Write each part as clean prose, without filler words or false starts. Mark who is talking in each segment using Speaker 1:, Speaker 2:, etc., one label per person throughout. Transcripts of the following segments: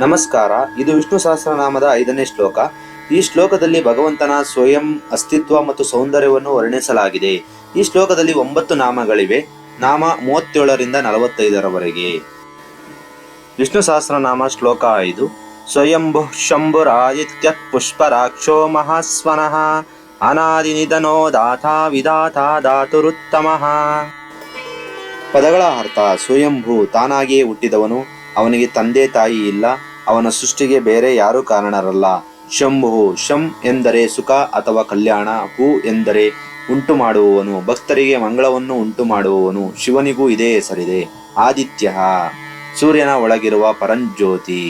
Speaker 1: ನಮಸ್ಕಾರ. ಇದು ವಿಷ್ಣು ಸಹಸ್ರನಾಮದ 5ನೇ ಶ್ಲೋಕ. ಈ ಶ್ಲೋಕದಲ್ಲಿ ಭಗವಂತನ ಸ್ವಯಂ ಅಸ್ತಿತ್ವ ಮತ್ತು ಸೌಂದರ್ಯವನ್ನು ವರ್ಣಿಸಲಾಗಿದೆ. ಈ ಶ್ಲೋಕದಲ್ಲಿ 9 ನಾಮಗಳಿವೆ. ನಾಮ 37ರಿಂದ 45ರವರೆಗೆ. ವಿಷ್ಣು ಸಹಸ್ರನಾಮ ಶ್ಲೋಕ 5. ಸ್ವಯಂಭು ಶಂಭುರಾದಿತ್ಯ ಪುಷ್ಪರಾಕ್ಷೋ ಮಹಾಸ್ವನಃ ಅನಾದಿ ನಿಧನೋ ದಾತಾ ವಿಧಾತಾ ಧಾತುರುತ್ತಮಃ. ಪದಗಳ ಅರ್ಥ: ಸ್ವಯಂಭೂ, ತಾನಾಗಿಯೇ ಹುಟ್ಟಿದವನು, ಅವನಿಗೆ ತಂದೆ ತಾಯಿ ಇಲ್ಲ, ಅವನ ಸೃಷ್ಟಿಗೆ ಬೇರೆ ಯಾರೂ ಕಾರಣರಲ್ಲ. ಶಂಭು, ಶಂ ಎಂದರೆ ಸುಖ ಅಥವಾ ಕಲ್ಯಾಣ, ಹೂ ಎಂದರೆ ಉಂಟು ಮಾಡುವವನು, ಭಕ್ತರಿಗೆ ಮಂಗಳವನ್ನು ಉಂಟು ಮಾಡುವವನು. ಶಿವನಿಗೂ ಇದೇ ಹೆಸರಿದೆ. ಆದಿತ್ಯ, ಸೂರ್ಯನ ಒಳಗಿರುವ ಪರಂಜ್ಯೋತಿ.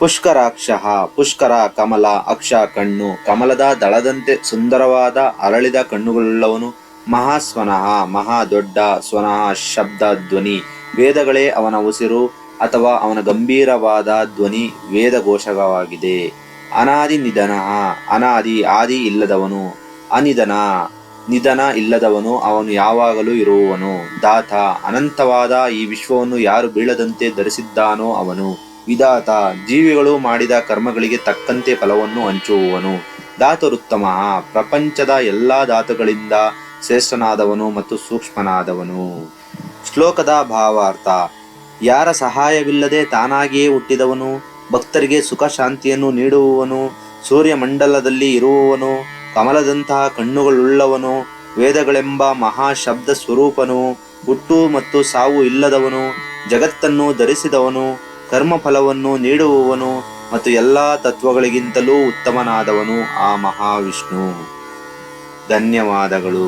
Speaker 1: ಪುಷ್ಕರಾಕ್ಷ, ಪುಷ್ಕರ ಕಮಲ, ಅಕ್ಷ ಕಣ್ಣು, ಕಮಲದ ದಳದಂತೆ ಸುಂದರವಾದ ಅರಳಿದ ಕಣ್ಣುಗಳುಳ್ಳವನು. ಮಹಾಸ್ವನಃ, ಮಹಾ ದೊಡ್ಡ, ಸ್ವನಃ ಶಬ್ದ ಧ್ವನಿ, ವೇದಗಳೇ ಅವನ ಉಸಿರು ಅಥವಾ ಅವನ ಗಂಭೀರವಾದ ಧ್ವನಿ ವೇದಘೋಷವಾಗಿದೆ. ಅನಾದಿ ನಿಧನ, ಅನಾದಿ ಆದಿ ಇಲ್ಲದವನು, ಅನಿಧನ ನಿಧನ ಇಲ್ಲದವನು, ಅವನು ಯಾವಾಗಲೂ ಇರುವವನು. ದಾತ, ಅನಂತವಾದ ಈ ವಿಶ್ವವನ್ನು ಯಾರು ಬೀಳದಂತೆ ಧರಿಸಿದ್ದಾನೋ ಅವನು. ವಿಧಾತ, ಜೀವಿಗಳು ಮಾಡಿದ ಕರ್ಮಗಳಿಗೆ ತಕ್ಕಂತೆ ಫಲವನ್ನು ಹಂಚುವವನು. ಧಾತುರುತ್ತಮ, ಪ್ರಪಂಚದ ಎಲ್ಲ ಧಾತುಗಳಿಂದ ಶ್ರೇಷ್ಠನಾದವನು ಮತ್ತು ಸೂಕ್ಷ್ಮನಾದವನು. ಶ್ಲೋಕದ ಭಾವಾರ್ಥ: ಯಾರ ಸಹಾಯವಿಲ್ಲದೆ ತಾನಾಗಿಯೇ ಹುಟ್ಟಿದವನು, ಭಕ್ತರಿಗೆ ಸುಖ ಶಾಂತಿಯನ್ನು ನೀಡುವವನು, ಸೂರ್ಯಮಂಡಲದಲ್ಲಿ ಇರುವವನು, ಕಮಲದಂತಹ ಕಣ್ಣುಗಳುಳ್ಳವನು, ವೇದಗಳೆಂಬ ಮಹಾಶಬ್ದ ಸ್ವರೂಪನು, ಹುಟ್ಟು ಮತ್ತು ಸಾವು ಇಲ್ಲದವನು, ಜಗತ್ತನ್ನು ಧರಿಸಿದವನು, ಕರ್ಮಫಲವನ್ನು ನೀಡುವವನು ಮತ್ತು ಎಲ್ಲ ತತ್ವಗಳಿಗಿಂತಲೂ ಉತ್ತಮನಾದವನು ಆ ಮಹಾವಿಷ್ಣು. ಧನ್ಯವಾದಗಳು.